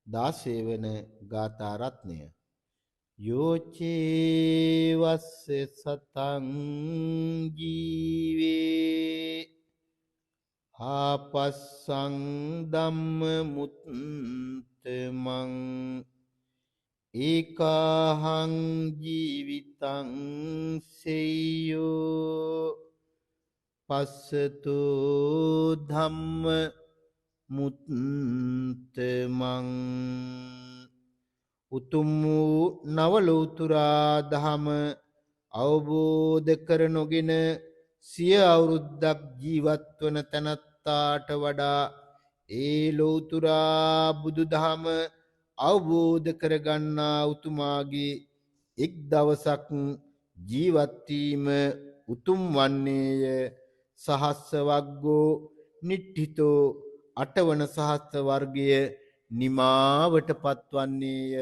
16 වන ගාථා රත්නය. යෝචේ වස්ස සතං ජීවේ ආපස්සං ධම්ම මුත්තමං ඒකාහං ජීවිතං සෙය්‍යෝ පස්සතු ධම්ම මුත්තමං උතුම් වූ නවලෝතුරා දහම අවබෝධ කර නොගෙන සිය අවුරුද්දක් ජීවත් වන තැනැත්තාට වඩා ඒ ලෝතුරා බුදුදහම අවබෝධ කරගන්නා උතුමාගේ එක් දවසක් ජීවත් වීම උතුම් වන්නේය. සහස්ස වග්ගෝ නිට්ඨිතෝ අටවන සහස්ස වර්ගය නිමාවට පත්වන්නේය.